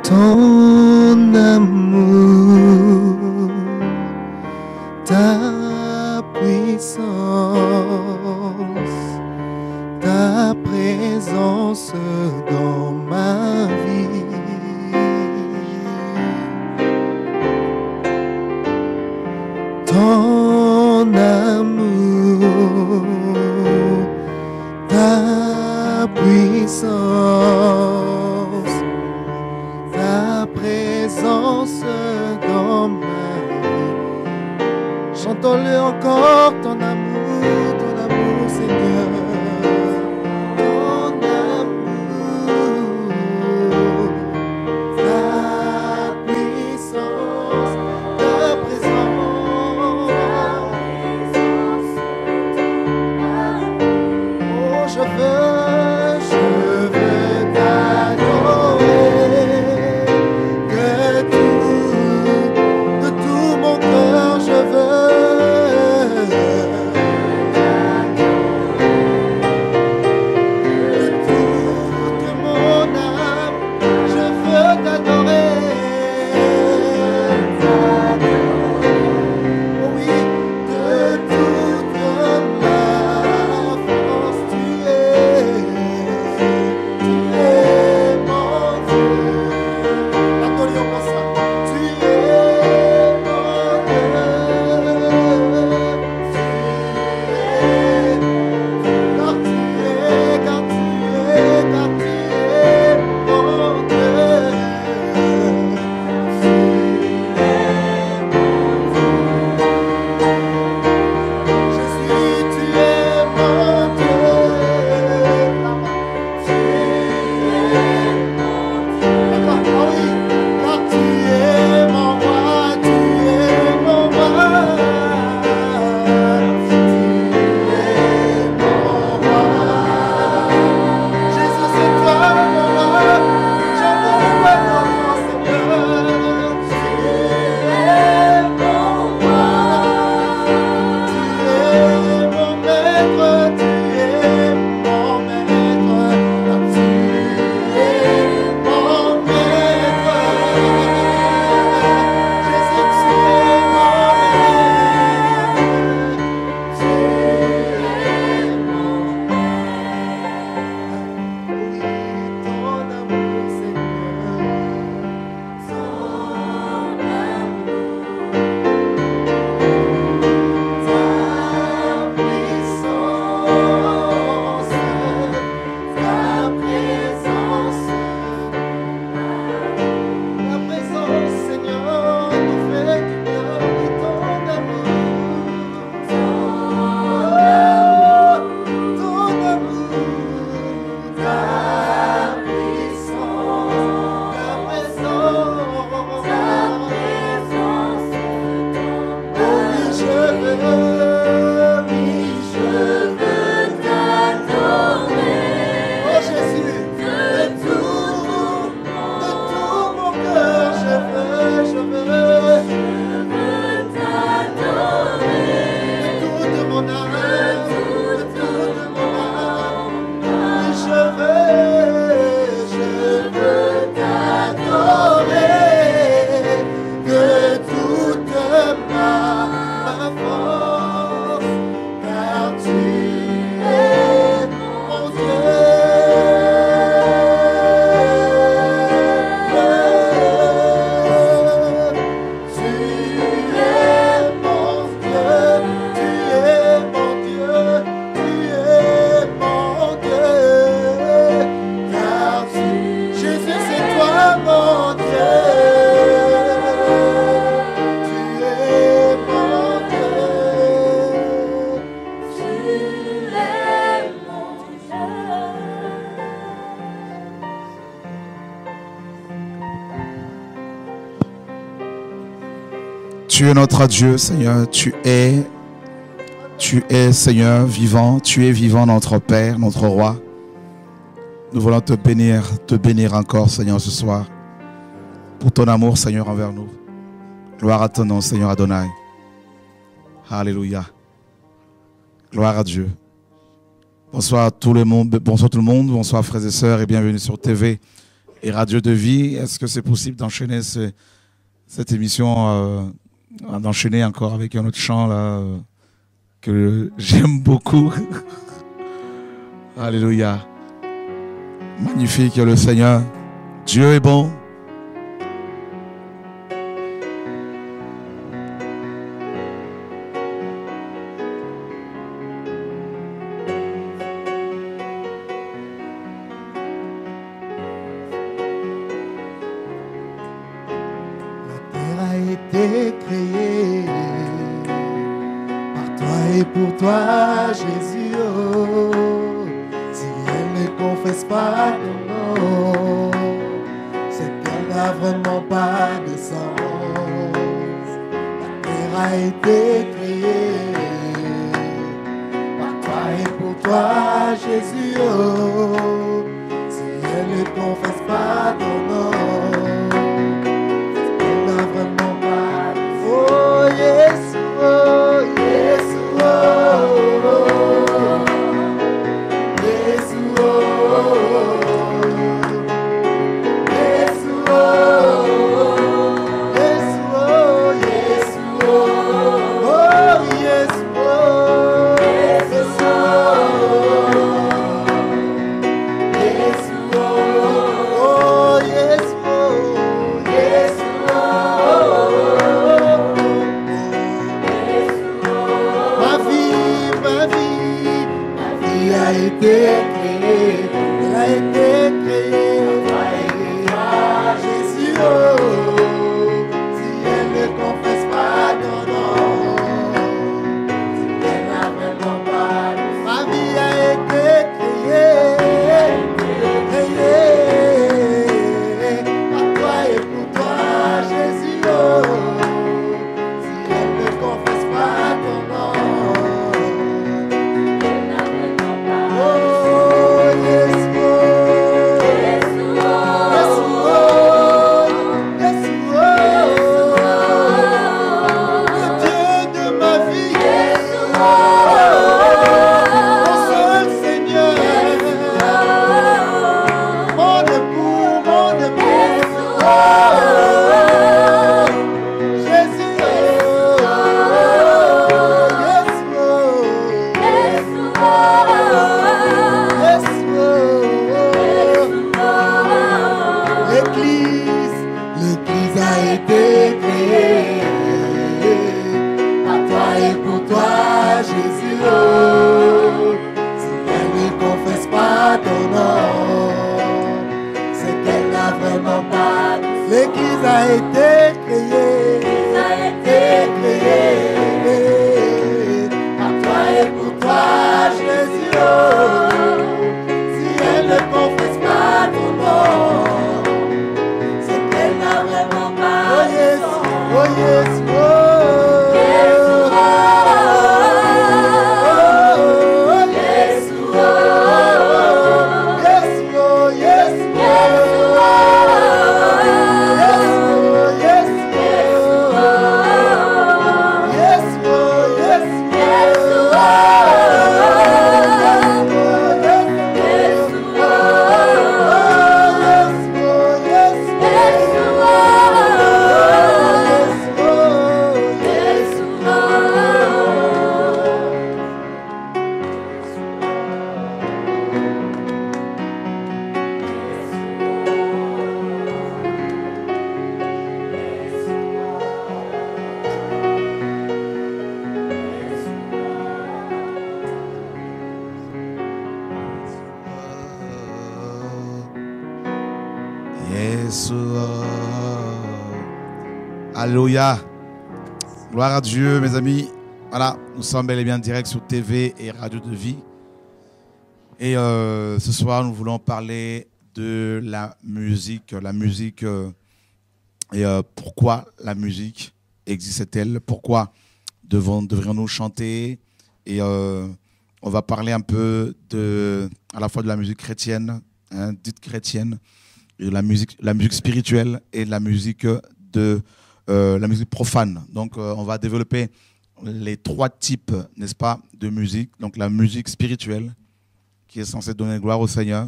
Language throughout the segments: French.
Ton amour, ta puissance, ta présence dans ma vie. Ton amour, ta puissance, ta présence dans ma vie. Chantons-le encore, ton amour, Seigneur. Ton amour, ta puissance, ta présence. Oh, je veux t'adorer. De tout mon cœur, je veux. De toute mon âme, je veux t'adorer. Oh oui, de toute ma force, tu es mon Dieu. Adorions pour ça. Tu es mon Dieu. Car tu es mon Dieu. Jésus, tu es mon Dieu. Car tu es mon roi, tu es mon roi. Tu es mon roi. Jésus, c'est toi mon roi. J'adore ton nom, Seigneur. Tu es mon roi. Tu es mon maître, tu es mon maître. Tu es mon maître. Jésus, tu es mon maître. Tu es mon oui, ton amour, Seigneur. Ton amour, ta puissance, ta présence. La présence, Seigneur, nous fait du bien. Oui, ton amour, ta puissance, ta présence. Oh oui, je veux t'adorer. Oh Jésus, de tout mon cœur, je veux t'adorer. De toute mon âme, oui, je veux t'adorer. De toute ma force, car tu es mon Dieu. Tu es mon Dieu, tu es mon Dieu, tu es mon Dieu. Car Jésus, c'est toi mon Dieu. Tu es mon Dieu. Tu es mon Tu es notre Dieu, Seigneur. Tu es, Seigneur, vivant. Tu es vivant, notre Père, notre Roi. Nous voulons te bénir encore, Seigneur, ce soir, pour ton amour, Seigneur, envers nous. Gloire à ton nom, Seigneur Adonai. Alléluia. Gloire à Dieu. Bonsoir tout le monde, bonsoir frères et sœurs et bienvenue sur TV et Radio de Vie. Est-ce que c'est possible d'enchaîner cette émission, d'enchaîner encore avec un autre chant là que j'aime beaucoup. Alléluia. Magnifique le Seigneur. Dieu est bon. Pour toi, Jésus, oh, si elle ne confesse pas ton nom, c'est qu'elle n'a vraiment pas de sens. La terre a été créée par toi et pour toi, Jésus, oh, si elle ne confesse pas ton nom, c'est qu'elle n'a vraiment pas de sens. Oh, Jésus, oh, Jésus. Alléluia. Gloire à Dieu, mes amis. Voilà, nous sommes bel et bien en direct sur TV et Radio de Vie. Et ce soir, nous voulons parler de la musique. Et pourquoi la musique existe-t-elle? Pourquoi devrions-nous chanter? Et on va parler un peu à la fois de la musique chrétienne, hein, dite chrétienne, et de la musique spirituelle et de la musique profane. Donc, on va développer les trois types, n'est-ce pas, de musique. Donc, la musique spirituelle, qui est censée donner gloire au Seigneur.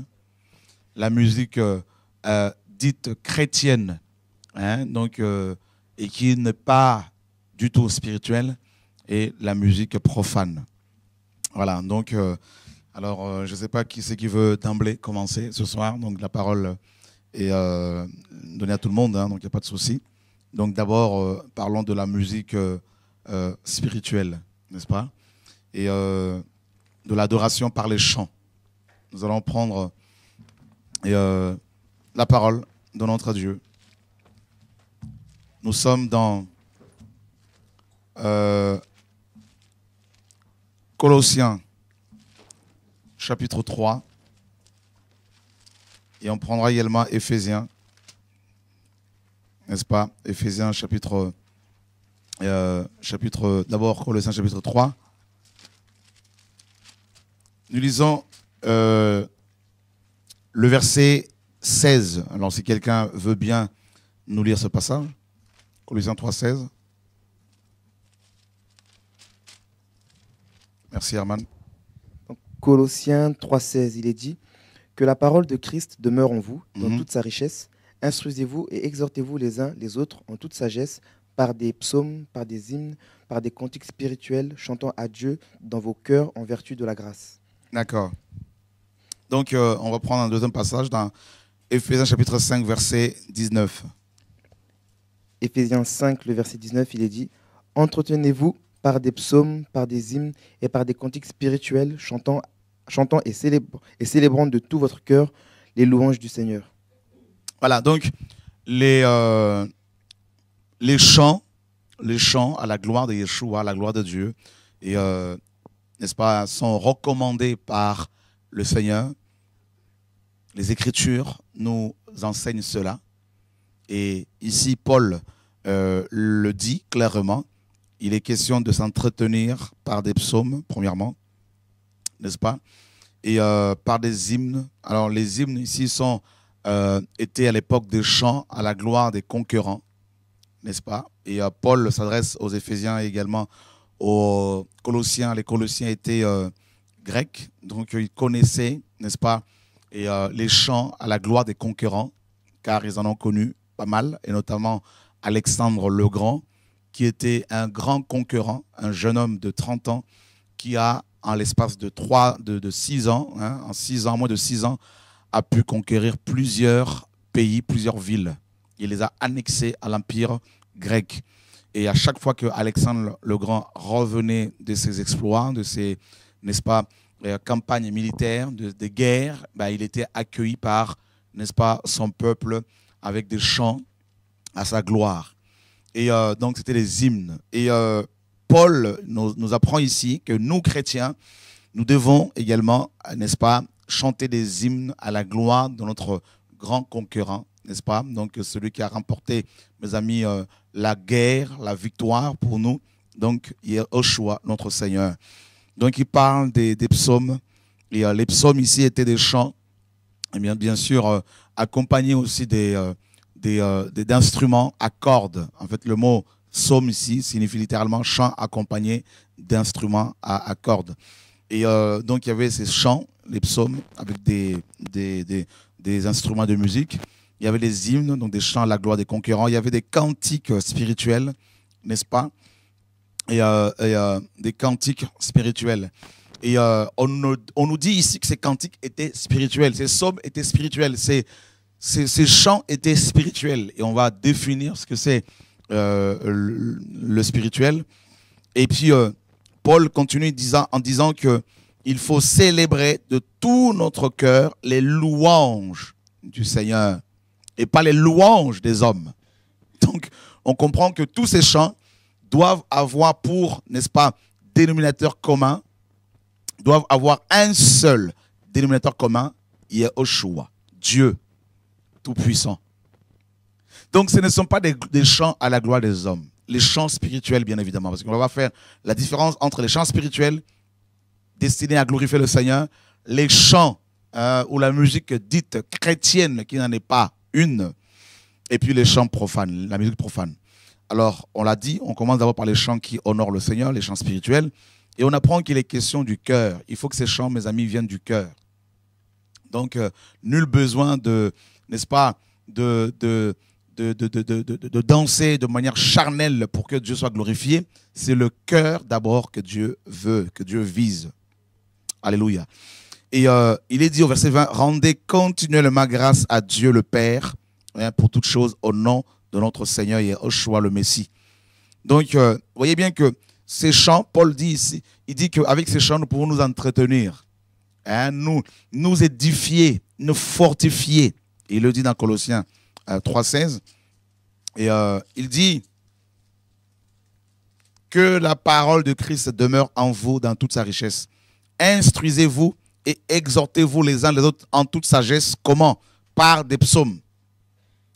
La musique dite chrétienne, hein, donc, et qui n'est pas du tout spirituelle, et la musique profane. Voilà, donc, alors, je ne sais pas qui c'est qui veut d'emblée commencer ce soir, donc la parole est donnée à tout le monde, hein, donc il n'y a pas de souci. Donc d'abord, parlons de la musique spirituelle, n'est-ce pas? Et de l'adoration par les chants. Nous allons prendre la parole de notre Dieu. Nous sommes dans Colossiens, chapitre 3. Et on prendra également Éphésiens, n'est-ce pas? Éphésiens, chapitre d'abord Colossiens, chapitre 3. Nous lisons le verset 16. Alors, si quelqu'un veut bien nous lire ce passage, Colossiens 3, 16. Merci, Herman. Donc, Colossiens 3, 16, il est dit que la parole de Christ demeure en vous, dans toute sa richesse. Instruisez-vous et exhortez-vous les uns les autres en toute sagesse, par des psaumes, par des hymnes, par des cantiques spirituels, chantant à Dieu dans vos cœurs en vertu de la grâce. D'accord. Donc, on va prendre un deuxième passage dans Éphésiens chapitre 5, verset 19. Éphésiens 5, le verset 19, il est dit « Entretenez-vous par des psaumes, par des hymnes et par des cantiques spirituels, chantant et célébrant de tout votre cœur les louanges du Seigneur. » Voilà, donc les chants à la gloire de Yeshua, à la gloire de Dieu, et n'est-ce pas, sont recommandés par le Seigneur. Les Écritures nous enseignent cela. Et ici, Paul le dit clairement. Il est question de s'entretenir par des psaumes, premièrement, n'est-ce pas? Et par des hymnes. Alors, les hymnes ici étaient à l'époque des chants à la gloire des conquérants, n'est-ce pas? Et Paul s'adresse aux Éphésiens et également aux Colossiens. Les Colossiens étaient grecs, donc ils connaissaient, n'est-ce pas, et les chants à la gloire des conquérants, car ils en ont connu pas mal, et notamment Alexandre le Grand, qui était un grand conquérant, un jeune homme de 30 ans, qui a, en l'espace de 6 ans, hein, en 6 ans, moins de 6 ans, a pu conquérir plusieurs pays, plusieurs villes. Il les a annexés à l'Empire grec. Et à chaque fois que Alexandre le Grand revenait de ses exploits, de ses, n'est-ce pas, campagnes militaires, de guerres, ben, il était accueilli par, n'est-ce pas, son peuple avec des chants à sa gloire. Et donc, c'était les hymnes. Et Paul nous apprend ici que nous, chrétiens, nous devons également, n'est-ce pas, chanter des hymnes à la gloire de notre grand conquérant, n'est-ce pas? Donc, celui qui a remporté, mes amis, la guerre, la victoire pour nous. Donc, Yeshua, notre Seigneur. Donc, il parle des psaumes. Et les psaumes ici étaient des chants, et bien sûr, accompagnés aussi d'instruments à cordes. En fait, le mot psaume ici signifie littéralement chant accompagné d'instruments à cordes. Et donc, il y avait ces chants, les psaumes, avec des instruments de musique. Il y avait les hymnes, donc des chants à la gloire des conquérants. Il y avait des cantiques spirituels, n'est-ce pas? Et des cantiques spirituels. Et on nous dit ici que ces cantiques étaient spirituels, ces psaumes étaient spirituels, ces chants étaient spirituels. Et on va définir ce que c'est le spirituel. Et puis, Paul continue en disant qu'il faut célébrer de tout notre cœur les louanges du Seigneur et pas les louanges des hommes. Donc, on comprend que tous ces chants doivent avoir pour, n'est-ce pas, dénominateur commun, doivent avoir un seul dénominateur commun, Yeshua, Dieu Tout-Puissant. Donc, ce ne sont pas des chants à la gloire des hommes. Les chants spirituels, bien évidemment, parce qu'on va faire la différence entre les chants spirituels destinés à glorifier le Seigneur, les chants ou la musique dite chrétienne, qui n'en est pas une, et puis les chants profanes, la musique profane. Alors, on l'a dit, on commence d'abord par les chants qui honorent le Seigneur, les chants spirituels, et on apprend qu'il est question du cœur. Il faut que ces chants, mes amis, viennent du cœur. Donc, nul besoin de n'est-ce pas, de danser de manière charnelle pour que Dieu soit glorifié. C'est le cœur d'abord que Dieu veut, que Dieu vise. Alléluia. Et il est dit au verset 20, « Rendez continuellement grâce à Dieu le Père pour toutes choses au nom de notre Seigneur Yeshua le Messie. » Donc, vous voyez bien que ces chants, Paul dit ici, il dit qu'avec ces chants, nous pouvons nous entretenir, nous édifier, nous fortifier. Et il le dit dans Colossiens 3,16. Et il dit que la parole de Christ demeure en vous dans toute sa richesse. Instruisez-vous et exhortez-vous les uns les autres en toute sagesse. Comment? Par des psaumes,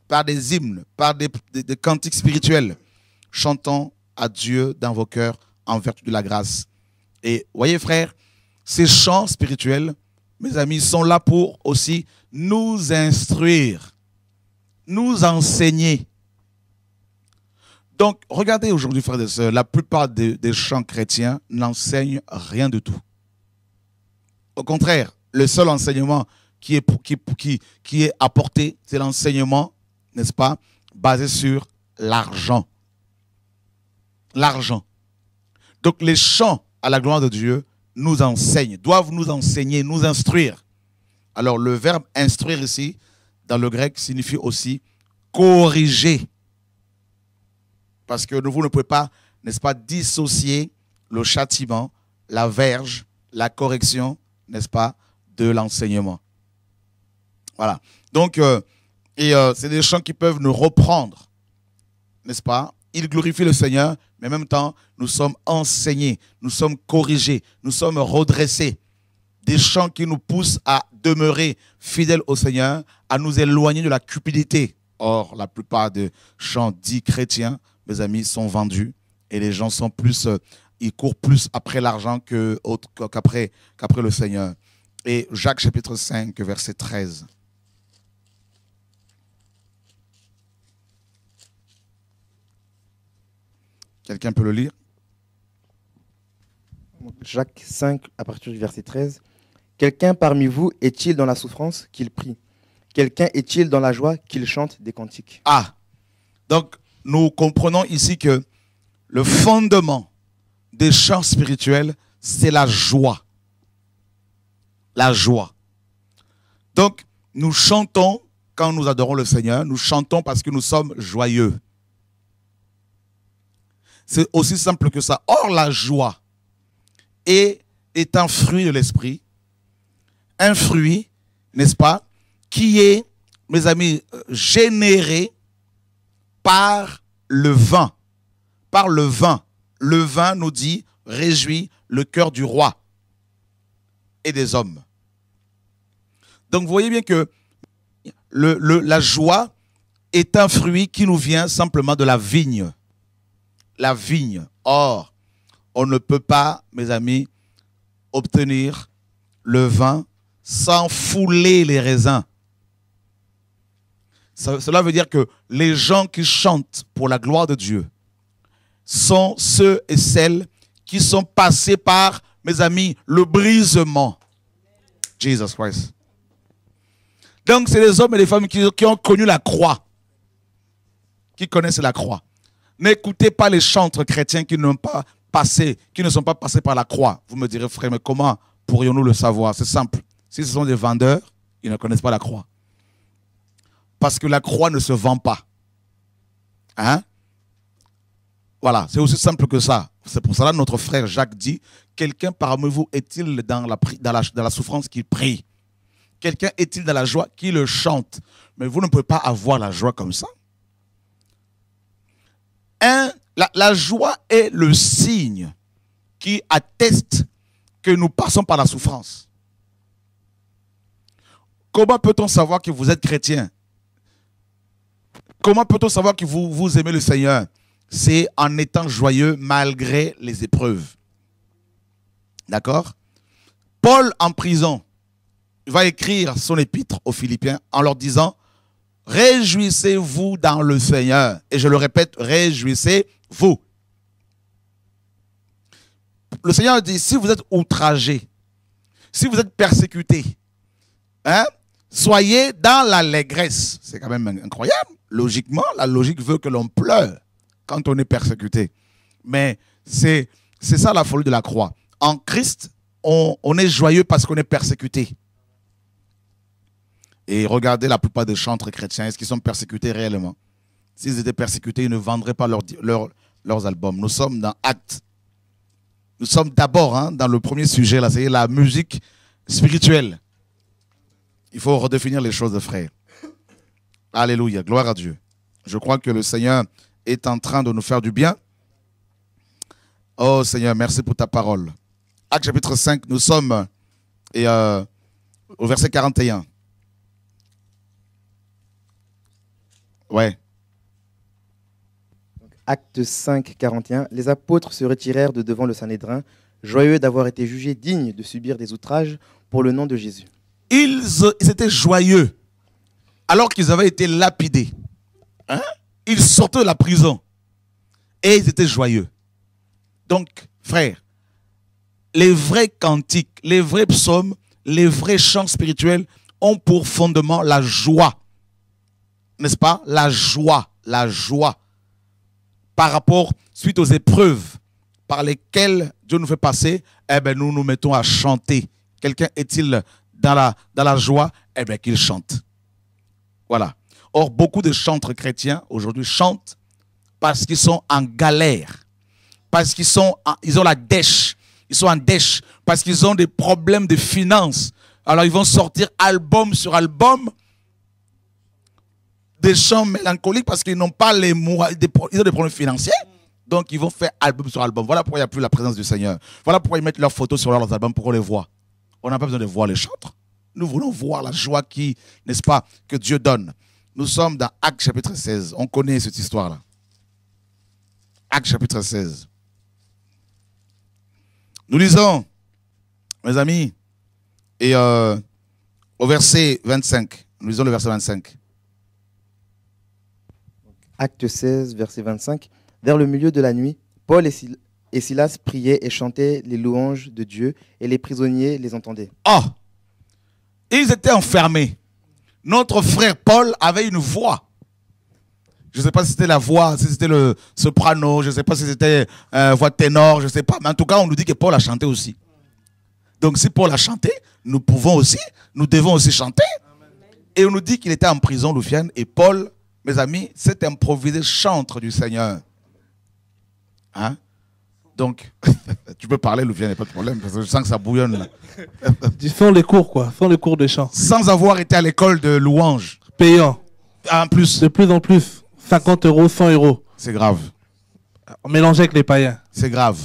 par des hymnes, par des cantiques spirituels, chantant à Dieu dans vos cœurs en vertu de la grâce. Et voyez frères, ces chants spirituels, mes amis, sont là pour aussi nous instruire, nous enseigner. Donc, regardez aujourd'hui, frères et sœurs, la plupart des chants chrétiens n'enseignent rien du tout. Au contraire, le seul enseignement qui est apporté, c'est l'enseignement, n'est-ce pas, basé sur l'argent. L'argent. Donc, les chants à la gloire de Dieu nous enseignent, doivent nous enseigner, nous instruire. Alors, le verbe instruire ici, dans le grec, signifie aussi corriger. Parce que vous ne pouvez pas, n'est-ce pas, dissocier le châtiment, la verge, la correction, n'est-ce pas, de l'enseignement. Voilà. Donc, c'est des chants qui peuvent nous reprendre, n'est-ce pas? Ils glorifient le Seigneur, mais en même temps, nous sommes enseignés, nous sommes corrigés, nous sommes redressés. Des chants qui nous poussent à demeurer fidèles au Seigneur, à nous éloigner de la cupidité. Or, la plupart des chants dits chrétiens, mes amis, sont vendus et les gens sont plus, ils courent plus après l'argent qu'après le Seigneur. Et Jacques chapitre 5, verset 13. Quelqu'un peut le lire? Jacques 5, à partir du verset 13. Quelqu'un parmi vous est-il dans la souffrance qu'il prie? Quelqu'un est-il dans la joie qu'il chante des cantiques? Ah, donc nous comprenons ici que le fondement des chants spirituels, c'est la joie. La joie. Donc, nous chantons quand nous adorons le Seigneur, nous chantons parce que nous sommes joyeux. C'est aussi simple que ça. Or, la joie est un fruit de l'esprit, un fruit, n'est-ce pas, qui est, mes amis, généré par le vin. Par le vin. Le vin nous dit, réjouit le cœur du roi et des hommes. Donc, vous voyez bien que la joie est un fruit qui nous vient simplement de la vigne. La vigne. Or, on ne peut pas, mes amis, obtenir le vin sans fouler les raisins. Cela veut dire que les gens qui chantent pour la gloire de Dieu sont ceux et celles qui sont passés par, mes amis, le brisement. Jesus Christ. Donc, c'est les hommes et les femmes qui ont connu la croix, qui connaissent la croix. N'écoutez pas les chantres chrétiens qui ne sont pas passés par la croix. Vous me direz, frère, mais comment pourrions-nous le savoir? C'est simple. Si ce sont des vendeurs, ils ne connaissent pas la croix. Parce que la croix ne se vend pas. Hein? Voilà, c'est aussi simple que ça. C'est pour cela que notre frère Jacques dit, quelqu'un parmi vous est-il dans la souffrance qui prie? Quelqu'un est-il dans la joie qui le chante? Mais vous ne pouvez pas avoir la joie comme ça. La joie est le signe qui atteste que nous passons par la souffrance. Comment peut-on savoir que vous êtes chrétien? Comment peut-on savoir que vous aimez le Seigneur? C'est en étant joyeux malgré les épreuves. D'accord? Paul, en prison, va écrire son épître aux Philippiens en leur disant « Réjouissez-vous dans le Seigneur. » Et je le répète, réjouissez-vous. Le Seigneur dit, si vous êtes outragé, si vous êtes persécuté, hein, Soyez dans l'allégresse. C'est quand même incroyable. Logiquement, la logique veut que l'on pleure quand on est persécuté. Mais c'est ça la folie de la croix. En Christ, on est joyeux parce qu'on est persécuté. Et regardez la plupart des chantres chrétiens, est-ce qu'ils sont persécutés réellement? S'ils étaient persécutés, ils ne vendraient pas leurs albums. Nous sommes dans Actes. Nous sommes d'abord dans le premier sujet, là, c'est la musique spirituelle. Il faut redéfinir les choses, frère. Alléluia, gloire à Dieu. Je crois que le Seigneur est en train de nous faire du bien. Oh Seigneur, merci pour ta parole. Actes chapitre 5, nous sommes au verset 41. Ouais. Acte 5, 41. Les apôtres se retirèrent de devant le Sanhédrin, joyeux d'avoir été jugés dignes de subir des outrages pour le nom de Jésus. Ils étaient joyeux alors qu'ils avaient été lapidés. Ils sortaient de la prison et ils étaient joyeux. Donc, frères, les vrais cantiques, les vrais psaumes, les vrais chants spirituels ont pour fondement la joie. N'est-ce pas? La joie. Par rapport, suite aux épreuves par lesquelles Dieu nous fait passer, nous nous mettons à chanter. Quelqu'un est-il dans la joie? Qu'il chante. Voilà. Or, beaucoup de chantres chrétiens aujourd'hui chantent parce qu'ils sont en galère. Parce qu'ils ont la dèche. Ils sont en dèche. Parce qu'ils ont des problèmes de finances. Alors, ils vont sortir album sur album des chants mélancoliques parce qu'ils n'ont pas ils ont des problèmes financiers. Donc, ils vont faire album sur album. Voilà pourquoi il n'y a plus la présence du Seigneur. Voilà pourquoi ils mettent leurs photos sur leurs albums pour qu'on les voit. On n'a pas besoin de voir les chantres. Nous voulons voir la joie n'est-ce pas, que Dieu donne. Nous sommes dans Actes chapitre 16. On connaît cette histoire-là. Actes chapitre 16. Nous lisons, mes amis, et au verset 25. Nous lisons le verset 25. Acte 16, verset 25. Vers le milieu de la nuit, Paul et Silas priaient et chantaient les louanges de Dieu, et les prisonniers les entendaient. Oh! Ils étaient enfermés. Notre frère Paul avait une voix. Je ne sais pas si c'était la voix, si c'était le soprano, je ne sais pas si c'était voix ténor, je ne sais pas. Mais en tout cas, on nous dit que Paul a chanté aussi. Donc si Paul a chanté, nous devons aussi chanter. Et on nous dit qu'il était en prison, Loufiane, et Paul, mes amis, s'est improvisé chantre du Seigneur. Hein? Donc, tu peux parler, Loufiane, il n'y a pas de problème, parce que je sens que ça bouillonne là. Ils font les cours, quoi. Font les cours de chant. Sans avoir été à l'école de louange. Payant. En plus. De plus en plus. 50 €, 100 €. C'est grave. On mélange avec les païens. C'est grave.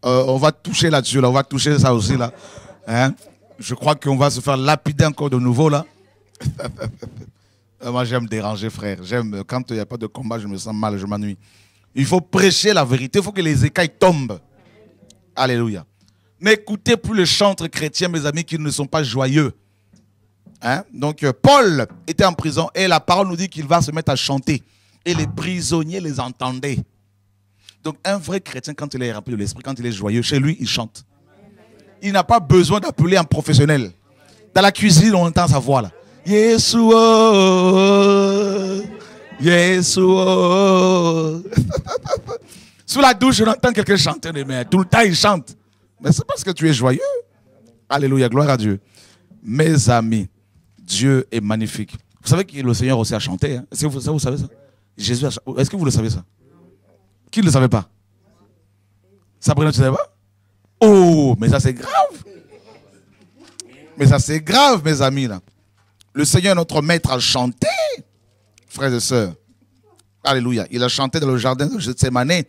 On va toucher là-dessus, là. On va toucher ça aussi, là. Hein? Je crois qu'on va se faire lapider encore de nouveau, là. Moi, j'aime déranger, frère. J'aime, quand il n'y a pas de combat, je me sens mal, je m'ennuie. Il faut prêcher la vérité. Il faut que les écailles tombent. Alléluia. N'écoutez plus les chantres chrétiens, mes amis, qui ne sont pas joyeux. Hein? Donc, Paul était en prison et la parole nous dit qu'il va se mettre à chanter. Et les prisonniers les entendaient. Donc, un vrai chrétien, quand il est rempli de l'esprit, quand il est joyeux, chez lui, il chante. Il n'a pas besoin d'appeler un professionnel. Dans la cuisine, on entend sa voix là. Yeshua, Yeshua. Sous la douche, on entend quelqu'un chanter, mais tout le temps, il chante. Mais c'est parce que tu es joyeux. Alléluia, gloire à Dieu. Mes amis, Dieu est magnifique. Vous savez que le Seigneur aussi a chanté. Hein? Est-ce que vous savez ça? Jésus a chanté. Est-ce que vous le savez ça? Qui ne le savait pas? Sabrina, tu ne savais pas? Oh, mais ça c'est grave. Mais ça c'est grave, mes amis. Là. Le Seigneur, notre maître, a chanté, frères et sœurs. Alléluia. Il a chanté dans le jardin de Gethsémane.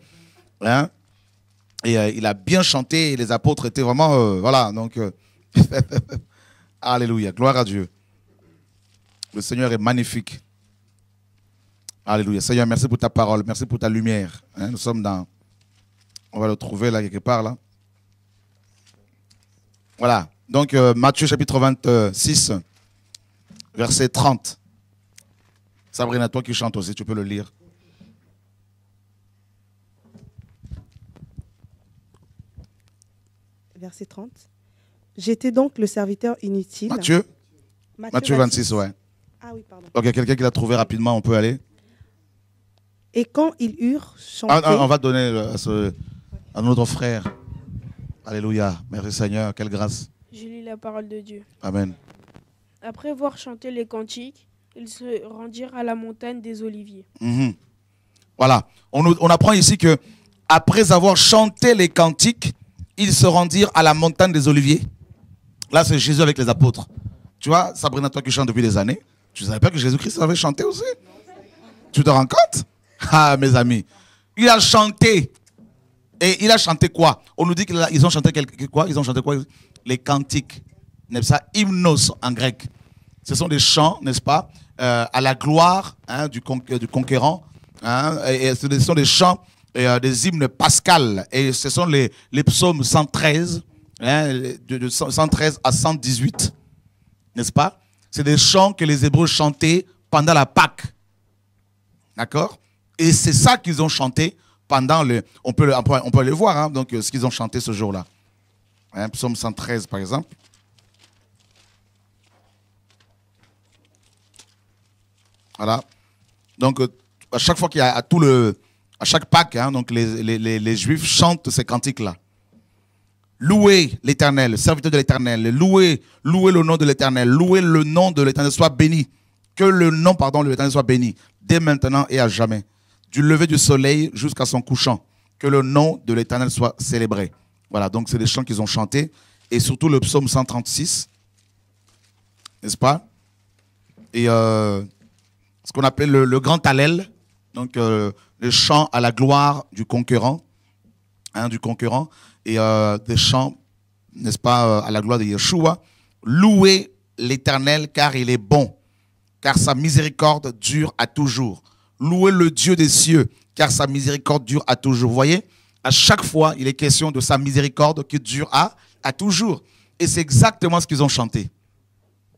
Hein? Et il a bien chanté. Et les apôtres étaient vraiment... voilà, donc... Alléluia. Gloire à Dieu. Le Seigneur est magnifique. Alléluia. Seigneur, merci pour ta parole. Merci pour ta lumière. Hein? Nous sommes dans... On va le trouver là, quelque part, là. Voilà. Donc, Matthieu chapitre 26, verset 30. Sabrina, toi qui chantes aussi, tu peux le lire. Verset 30. J'étais donc le serviteur inutile. Matthieu Matthieu 26, ouais. Ah oui, pardon. Ok, quelqu'un qui l'a trouvé rapidement, on peut aller. Et quand ils eurent chanté... On va donner à notre frère. Alléluia. Merci Seigneur, quelle grâce. Je lis la parole de Dieu. Amen. Après avoir chanté les cantiques, ils se rendirent à la montagne des Oliviers. Voilà. On apprend ici que après avoir chanté les cantiques, ils se rendirent à la montagne des Oliviers. Là, c'est Jésus avec les apôtres. Tu vois, Sabrina, toi qui chantes depuis des années, tu ne savais pas que Jésus-Christ avait chanté aussi? Tu te rends compte? Ah, mes amis. Il a chanté. Et il a chanté quoi? On nous dit qu'ils ont chanté quoi? Ils ont chanté quoi? Les cantiques. N'est-ce pas? Hymnos en grec. Ce sont des chants, n'est-ce pas? À la gloire du conquérant. Et ce sont des chants, des hymnes pascals. Et ce sont les psaumes 113, de 113 à 118. N'est-ce pas? C'est des chants que les Hébreux chantaient pendant la Pâque. D'accord? Et c'est ça qu'ils ont chanté pendant le... On peut le voir, hein, donc ce qu'ils ont chanté ce jour-là. Psaume 113, par exemple. Voilà. Donc, à chaque fois qu'il y a à chaque Pâque, hein, donc les Juifs chantent ces cantiques-là. Louez l'Éternel, serviteur de l'Éternel. Louez le nom de l'Éternel. Louez le nom de l'Éternel soit béni. Que le nom, de l'Éternel soit béni, dès maintenant et à jamais. Du lever du soleil jusqu'à son couchant. Que le nom de l'Éternel soit célébré. Voilà, donc c'est des chants qu'ils ont chantés. Et surtout le psaume 136. N'est-ce pas? Et ce qu'on appelle le grand Hallel. Donc le chant à la gloire du conquérant. Et des chants, n'est-ce pas, à la gloire de Yeshua. Louez l'Éternel car il est bon, car sa miséricorde dure à toujours. Louez le Dieu des cieux, car sa miséricorde dure à toujours. Vous voyez, à chaque fois, il est question de sa miséricorde qui dure à toujours. Et c'est exactement ce qu'ils ont chanté,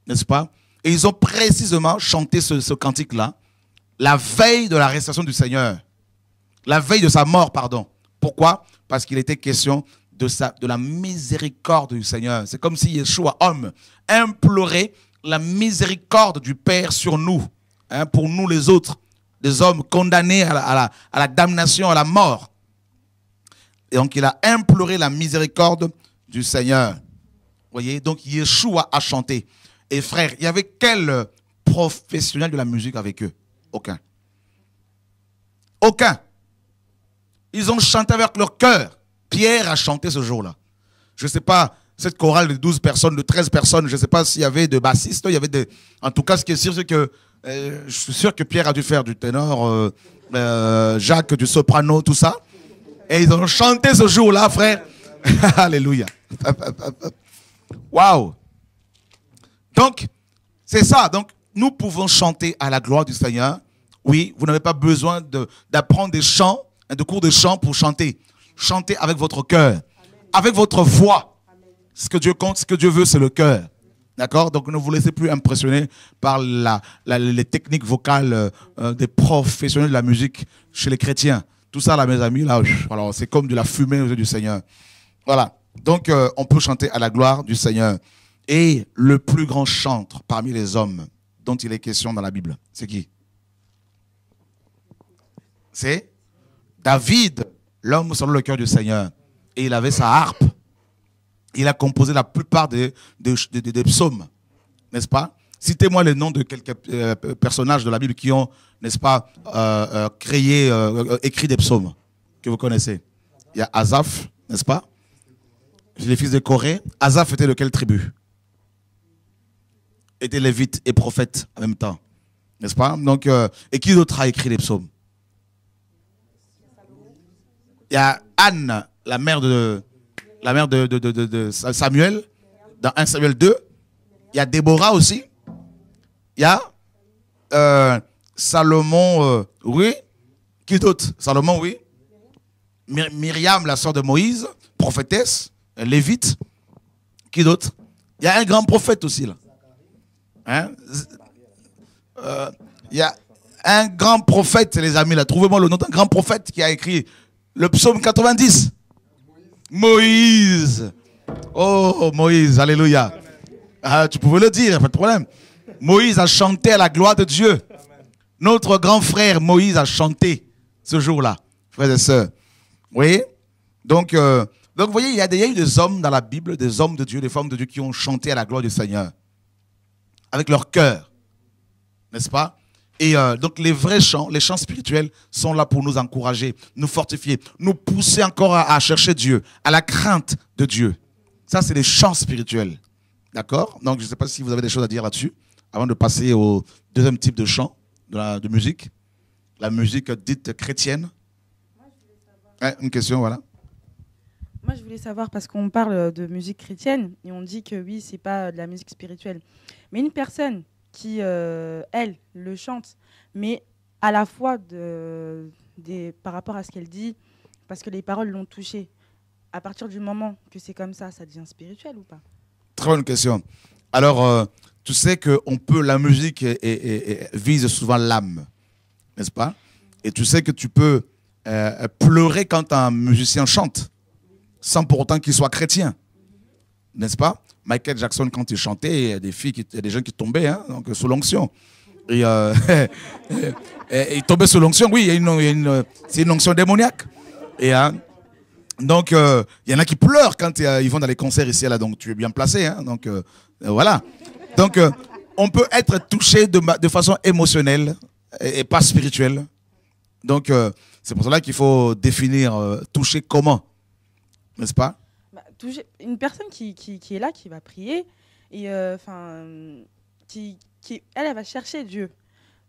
n'est-ce pas? Et ils ont précisément chanté ce cantique-là, la veille de la résurrection du Seigneur. La veille de sa mort, pardon. Pourquoi? Parce qu'il était question de la miséricorde du Seigneur. C'est comme si Yeshua, homme, implorait la miséricorde du Père sur nous, pour nous les autres, des hommes condamnés à la damnation, à la mort. Et donc il a imploré la miséricorde du Seigneur. Vous voyez, donc Yeshua a chanté. Et frère, il y avait quel professionnel de la musique avec eux? Aucun. Aucun. Ils ont chanté avec leur cœur. Pierre a chanté ce jour-là. Je ne sais pas, cette chorale de 12 personnes, de 13 personnes, je ne sais pas s'il y avait de bassistes, il y avait des... En tout cas, ce qui est sûr, c'est que je suis sûr que Pierre a dû faire du ténor, Jacques du soprano, tout ça. Et ils ont chanté ce jour-là, frère. Alléluia. Waouh. Donc, c'est ça. Donc, nous pouvons chanter à la gloire du Seigneur. Oui, vous n'avez pas besoin d'apprendre des chants, de cours de chant pour chanter. Chantez avec votre cœur, avec votre voix. Ce que Dieu compte, ce que Dieu veut, c'est le cœur. D'accord? Donc ne vous laissez plus impressionner par les techniques vocales des professionnels de la musique chez les chrétiens. Tout ça, là, mes amis, là, voilà, c'est comme de la fumée aux yeux du Seigneur. Voilà. Donc on peut chanter à la gloire du Seigneur. Et le plus grand chantre parmi les hommes dont il est question dans la Bible, c'est qui? C'est David, l'homme selon le cœur du Seigneur. Et il avait sa harpe. Il a composé la plupart des psaumes. N'est-ce pas? Citez-moi les noms de quelques personnages de la Bible qui ont, n'est-ce pas, écrit des psaumes que vous connaissez. Il y a Asaph, n'est-ce pas? Les fils de Corée. Asaph était de quelle tribu? Était lévite et prophète en même temps. N'est-ce pas? Donc, et qui d'autre a écrit les psaumes? Il y a Anne, la mère de Samuel, dans 1 Samuel 2. Il y a Déborah aussi. Il y a Salomon, oui. Qui d'autre? Salomon, oui. Myriam, la sœur de Moïse, prophétesse, lévite. Qui d'autre? Il y a un grand prophète aussi, là. Hein? Il y a un grand prophète, les amis, là. Trouvez-moi le nom d'un grand prophète qui a écrit le psaume 90. Moïse. Oh, Moïse, alléluia. Ah, tu pouvais le dire, pas de problème. Moïse a chanté à la gloire de Dieu. Notre grand frère Moïse a chanté ce jour-là, frères et sœurs. Vous voyez? Donc, vous voyez, il y a eu des hommes dans la Bible, des hommes de Dieu, des femmes de Dieu qui ont chanté à la gloire du Seigneur. Avec leur cœur. N'est-ce pas? Et donc les vrais chants, les chants spirituels sont là pour nous encourager, nous fortifier, nous pousser encore à chercher Dieu, à la crainte de Dieu. Ça, c'est les chants spirituels. D'accord? Donc, je ne sais pas si vous avez des choses à dire là-dessus, avant de passer au deuxième type de chant, de musique. La musique dite chrétienne. Une question, voilà. Moi, je voulais savoir, parce qu'on parle de musique chrétienne, et on dit que oui, c'est pas de la musique spirituelle. Mais une personne qui, elle, le chante, mais à la fois par rapport à ce qu'elle dit, parce que les paroles l'ont touchée, à partir du moment que c'est comme ça devient spirituel ou pas? Très bonne question. Alors, tu sais que la musique vise souvent l'âme, n'est-ce pas? Et tu sais que tu peux pleurer quand un musicien chante, sans pour autant qu'il soit chrétien, n'est-ce pas? Michael Jackson, quand il chantait, il y a des gens qui tombaient, hein, donc, sous l'onction. Et il tombait sous l'onction, oui, c'est une onction démoniaque. Et donc, il y en a qui pleurent quand ils vont dans les concerts ici, là, donc tu es bien placé. Hein, donc, voilà. Donc, on peut être touché de façon émotionnelle et pas spirituelle. Donc, c'est pour cela qu'il faut définir toucher comment, n'est-ce pas? Une personne qui est là, qui va prier, et elle va chercher Dieu.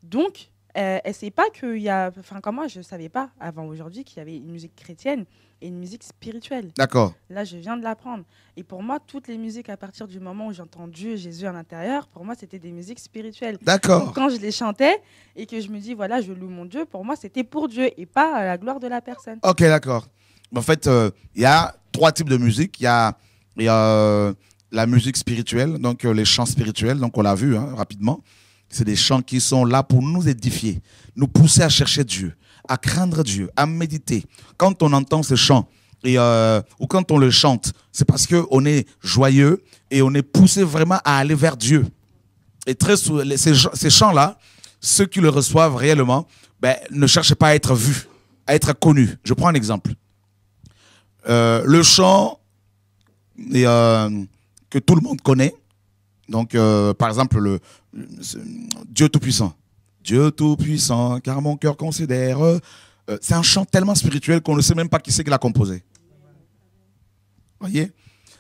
Donc, elle ne sait pas qu'il y a... Comme moi, je ne savais pas avant aujourd'hui qu'il y avait une musique chrétienne et une musique spirituelle. D'accord. Là, je viens de l'apprendre. Et pour moi, toutes les musiques, à partir du moment où j'entends Dieu, Jésus à l'intérieur, pour moi, c'était des musiques spirituelles. D'accord. Donc, quand je les chantais et que je me dis, voilà, je loue mon Dieu, pour moi, c'était pour Dieu et pas à la gloire de la personne. Ok, d'accord. En fait, il y a 3 types de musique. Il y a la musique spirituelle, donc les chants spirituels, donc on l'a vu rapidement. C'est des chants qui sont là pour nous édifier, nous pousser à chercher Dieu, à craindre Dieu, à méditer. Quand on entend ces chants, ou quand on le chante, c'est parce qu'on est joyeux et on est poussé vraiment à aller vers Dieu. Et très souvent, ces chants-là, ceux qui le reçoivent réellement, ne cherchent pas à être vus, à être connus. Je prends un exemple. Le chant que tout le monde connaît, donc par exemple Dieu Tout-Puissant. Dieu Tout-Puissant, car mon cœur considère. C'est un chant tellement spirituel qu'on ne sait même pas qui c'est qui l'a composé. Voyez?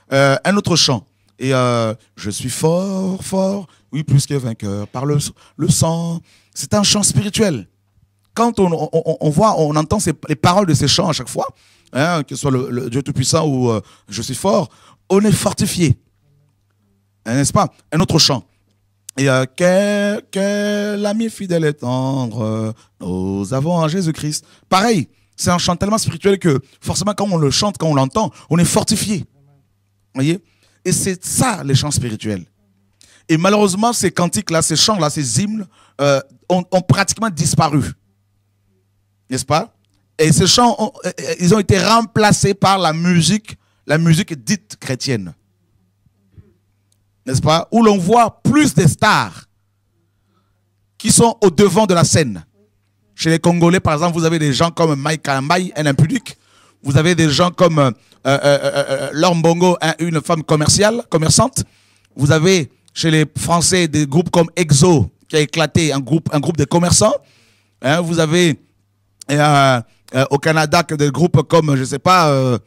Un autre chant. Je suis fort, fort, oui, plus que vainqueur, par le sang. C'est un chant spirituel. Quand on entend les paroles de ces chants à chaque fois, que ce soit le Dieu Tout-Puissant ou je suis fort, on est fortifié. N'est-ce pas? Un autre chant. Et quel ami fidèle et tendre nous avons en Jésus-Christ. Pareil, c'est un chant tellement spirituel que forcément quand on le chante, quand on l'entend, on est fortifié. Voyez? Et c'est ça les chants spirituels. Et malheureusement, ces cantiques-là, ces chants-là, ces hymnes ont pratiquement disparu. N'est-ce pas? Et ces chants, ils ont été remplacés par la musique dite chrétienne. N'est-ce pas? Où l'on voit plus des stars qui sont au devant de la scène. Chez les Congolais, par exemple, vous avez des gens comme Mike Kalambai, un impudique. Vous avez des gens comme Laure Mbongo, une femme commerçante. Vous avez chez les Français des groupes comme EXO, qui a éclaté, un groupe de commerçants. Vous avez au Canada des groupes comme, je ne sais pas,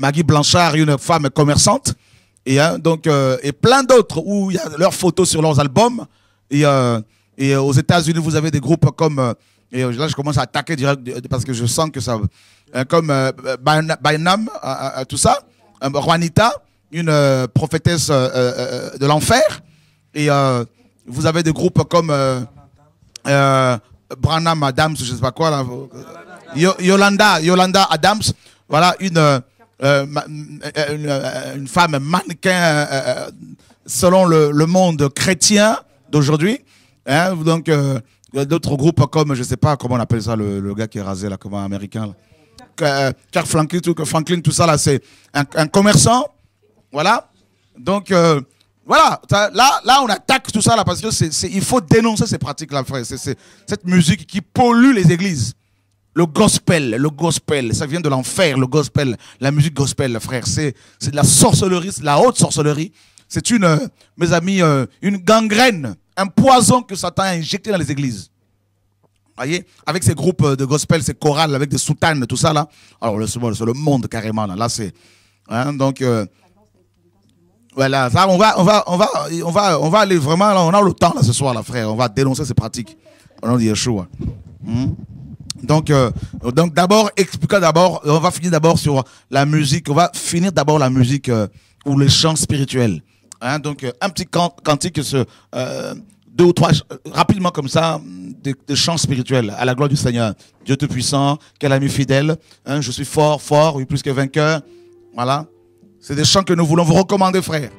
Maggie Blanchard, une femme commerçante. Et plein d'autres où il y a leurs photos sur leurs albums. Et aux États-Unis, vous avez des groupes comme... et là, je commence à attaquer direct parce que je sens que ça... comme Bainam, tout ça. Juanita, une prophétesse de l'enfer. Et vous avez des groupes comme Branham Adams, je ne sais pas quoi. Là, Yolanda Adams. Voilà, une femme mannequin selon le monde chrétien d'aujourd'hui. Donc, d'autres groupes comme, je ne sais pas comment on appelle ça, le gars qui est rasé, là, comme un américain. Kirk Franklin, tout ça, là, c'est un commerçant. Voilà. Donc, Voilà, là on attaque tout ça là parce que il faut dénoncer ces pratiques-là, frère. C'est cette musique qui pollue les églises. Le gospel, ça vient de l'enfer, le gospel, la musique gospel, frère. C'est de la sorcellerie, c'est de la haute sorcellerie. C'est mes amis, une gangrène, un poison que Satan a injecté dans les églises. Voyez, avec ces groupes de gospel, ces chorales, avec des soutanes, tout ça là. Alors c'est le monde carrément là. Là c'est, hein, donc voilà. Ça, on va aller vraiment là. On a le temps là ce soir là, frère. On va dénoncer ces pratiques au nom de Yeshua. Donc d'abord, expliquons d'abord. On va finir d'abord sur la musique. On va finir d'abord la musique ou les chants spirituels. Hein, donc un petit cantique, deux ou trois rapidement comme ça, des chants spirituels à la gloire du Seigneur. Dieu Tout-Puissant, quel ami fidèle, hein, je suis fort, oui, plus que vainqueur. Voilà, c'est des chants que nous voulons vous recommander, frères.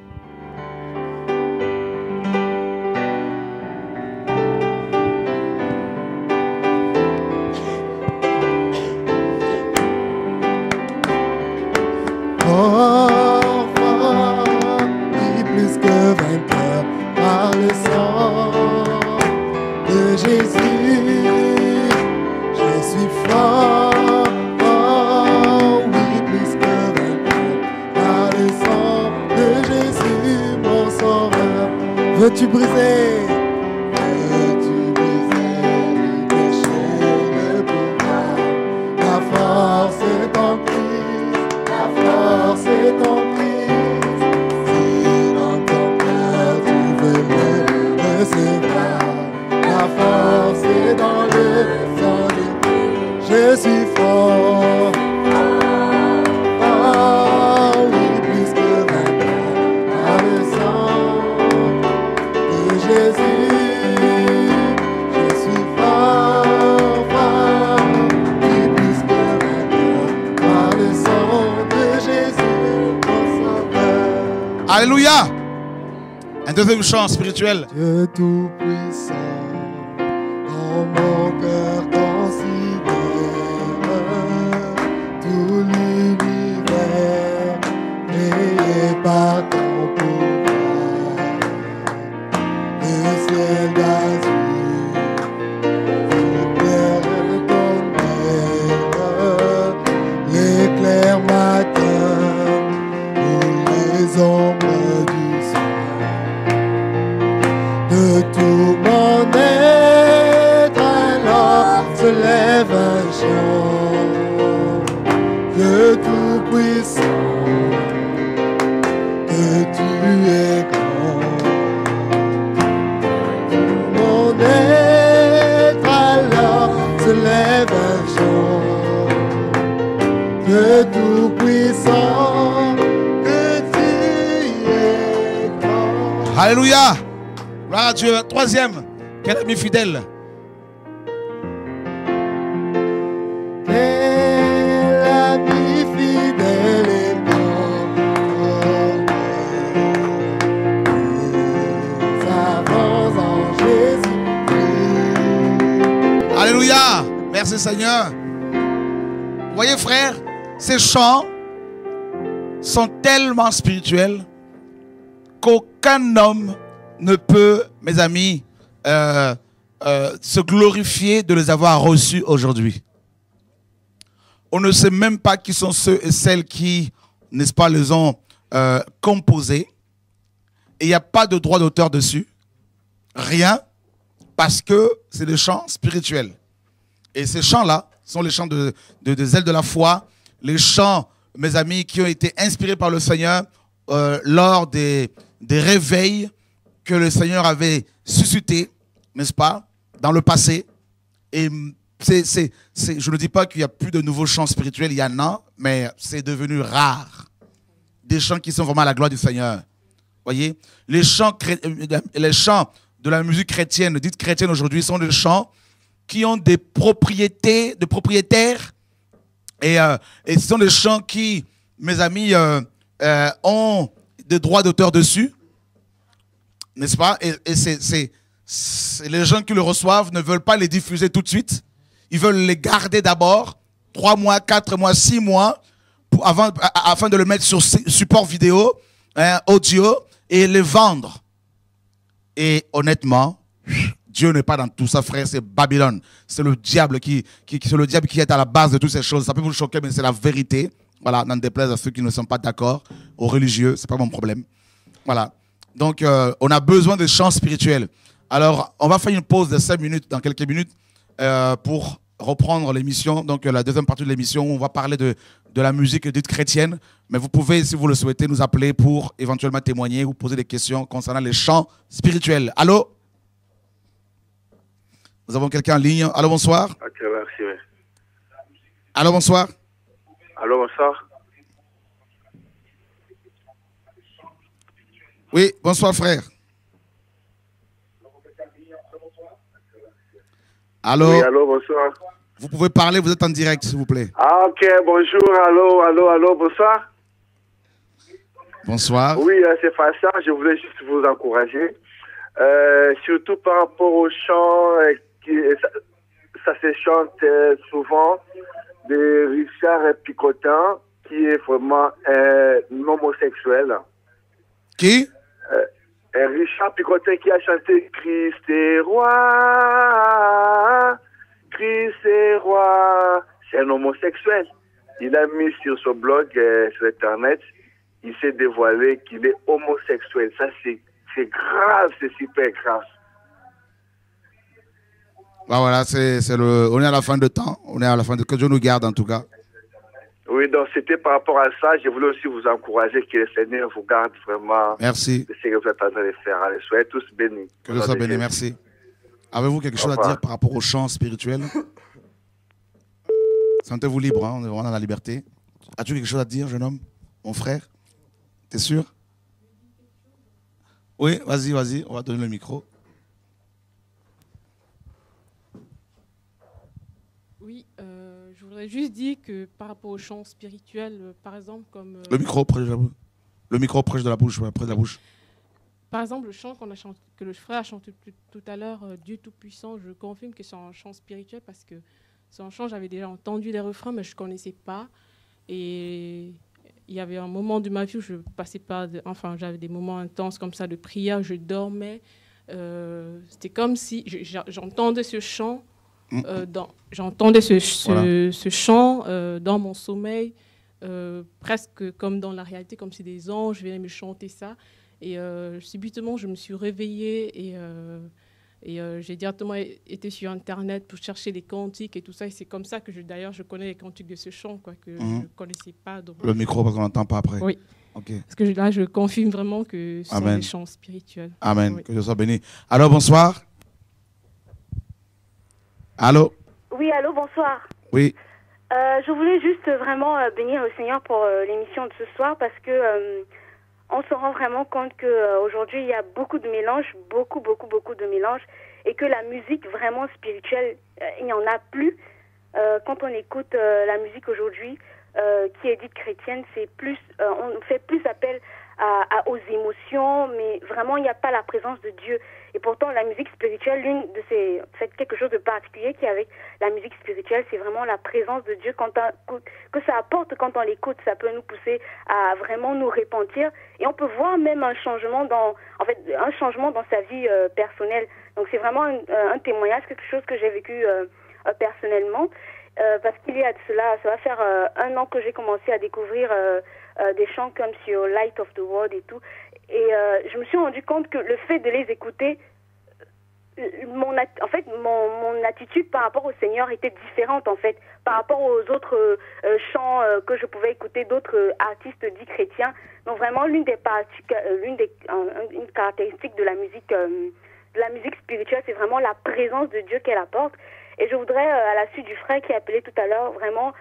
Veux-tu briser? Veux-tu briser les péchés, le pouvoir? La force est en Christ, la force est en Christ. Si dans ton cœur tu veux le recevoir, la force est dans le sang de Christ. Je suis fort. Alléluia. Un deuxième chant spirituel. Dieu Tout-Puissant, dans mon cœur considère tout l'univers créé par ton pouvoir. Le ciel d'azur, l'éclair tonnerre, l'éclair matin, les ombres du soir. De tout mon être alors se lève un chant de Tout-Puissant, que tu es grand. Mon être alors se lève un chant de Tout-Puissant. Alléluia. Gloire à Dieu. Troisième, quel ami fidèle. Quel ami fidèle et bon. Nous avons en Jésus-Christ. Alléluia. Merci Seigneur. Vous voyez frères, ces chants sont tellement spirituels qu'aucun homme ne peut, mes amis, se glorifier de les avoir reçus aujourd'hui. On ne sait même pas qui sont ceux et celles qui, n'est-ce pas, les ont composés. Et il n'y a pas de droit d'auteur dessus. Rien, parce que c'est des chants spirituels. Et ces chants-là sont les chants des ailes de la foi, les chants, mes amis, qui ont été inspirés par le Seigneur lors des réveils que le Seigneur avait suscités, n'est-ce pas, dans le passé. Et je ne dis pas qu'il n'y a plus de nouveaux chants spirituels, il y en a, mais c'est devenu rare. Des chants qui sont vraiment à la gloire du Seigneur. Voyez, les chants de la musique chrétienne, dite chrétienne aujourd'hui, sont des chants qui ont des propriétés, de propriétaires. Et ce sont des chants qui, mes amis, ont des droits d'auteur dessus, n'est-ce pas? Et les gens qui le reçoivent ne veulent pas les diffuser tout de suite. Ils veulent les garder d'abord 3 mois, 4 mois, 6 mois afin de le mettre sur support vidéo, hein, audio. et les vendre. Et honnêtement, Dieu n'est pas dans tout ça, frère, c'est Babylone. C'est le diable qui est à la base de toutes ces choses. Ça peut vous choquer, mais c'est la vérité. Voilà, n'en déplaise à ceux qui ne sont pas d'accord, aux religieux, c'est pas mon problème. Voilà. Donc, on a besoin de chants spirituels. Alors, on va faire une pause de 5 minutes, dans quelques minutes, pour reprendre l'émission. Donc, la deuxième partie de l'émission, on va parler de la musique dite chrétienne. Mais vous pouvez, si vous le souhaitez, nous appeler pour éventuellement témoigner ou poser des questions concernant les chants spirituels. Allô? Nous avons quelqu'un en ligne. Allô, bonsoir. Ok, merci. Allô, bonsoir. Allô, bonsoir. Oui, bonsoir, frère. Allô? Oui, allô, bonsoir. Vous pouvez parler, vous êtes en direct, s'il vous plaît. Ah, ok, bonjour, allô, bonsoir. Bonsoir. Oui, c'est Fassa, je voulais juste vous encourager. Surtout par rapport au chant, ça se chante souvent de Richard Picotin, qui est vraiment un homosexuel. Qui? Richard Picotin qui a chanté Christ est roi, Christ est roi. C'est un homosexuel. Il a mis sur son blog, sur Internet, il s'est dévoilé qu'il est homosexuel. Ça, c'est grave, c'est super grave. Bah voilà, on est à la fin de temps. On est à la fin de que Dieu nous garde en tout cas. Oui, donc c'était par rapport à ça. Je voulais aussi vous encourager que le Seigneur vous garde vraiment. Merci. De ce que vous êtes en train de faire. Allez, soyez tous bénis. Que Dieu soit béni, merci. Avez-vous quelque chose à dire par rapport au chant spirituel? Sentez-vous libre, hein? On est vraiment dans la liberté. As-tu quelque chose à dire, jeune homme? Mon frère? T'es sûr? Oui, vas-y, on va donner le micro. Oui, je voudrais juste dire que par rapport au chant spirituel, par exemple, comme... Le micro proche de la bouche. Le micro proche de la bouche, près de la bouche. Par exemple, le chant que le frère a chanté tout à l'heure, Dieu Tout-Puissant, je confirme que c'est un chant spirituel parce que c'est un chant, j'avais déjà entendu les refrains, mais je ne connaissais pas. Et il y avait un moment de ma vie où je passais pas... j'avais des moments intenses comme ça de prière, je dormais. C'était comme si j'entendais ce chant. J'entendais ce chant dans mon sommeil, presque comme dans la réalité, comme si des anges venaient me chanter ça. Et subitement, je me suis réveillée et j'ai directement été sur Internet pour chercher les cantiques et tout ça. Et c'est comme ça que d'ailleurs, je connais les cantiques de ce chant, quoi, que je ne connaissais pas. Donc... Le micro, parce qu'on n'entend pas après. Oui. Okay. Parce que là, je confirme vraiment que ce sont des chants spirituels. Amen. Oui. Que Dieu soit béni. Alors, bonsoir. Allô? Oui, allô, bonsoir. Oui. Je voulais juste vraiment bénir le Seigneur pour l'émission de ce soir parce que on se rend vraiment compte qu'aujourd'hui, il y a beaucoup de mélanges, beaucoup de mélanges et que la musique vraiment spirituelle, il n'y en a plus. Quand on écoute la musique aujourd'hui qui est dite chrétienne, c'est plus, on fait plus appel aux émotions, mais vraiment, il n'y a pas la présence de Dieu. Et pourtant, la musique spirituelle, c'est quelque chose de particulier qui est avec la musique spirituelle, c'est vraiment la présence de Dieu que ça apporte quand on l'écoute. Ça peut nous pousser à vraiment nous repentir. Et on peut voir même un changement dans sa vie personnelle. Donc, c'est vraiment un témoignage, quelque chose que j'ai vécu personnellement. Parce qu'il y a de cela, ça va faire 1 an que j'ai commencé à découvrir des chants comme sur Light of the World et tout. Et je me suis rendu compte que le fait de les écouter, mon attitude par rapport au Seigneur était différente en fait, par rapport aux autres chants que je pouvais écouter d'autres artistes dits chrétiens. Donc vraiment une caractéristique de la musique spirituelle, c'est vraiment la présence de Dieu qu'elle apporte. Et je voudrais, à la suite du frère qui a appelé tout à l'heure, vraiment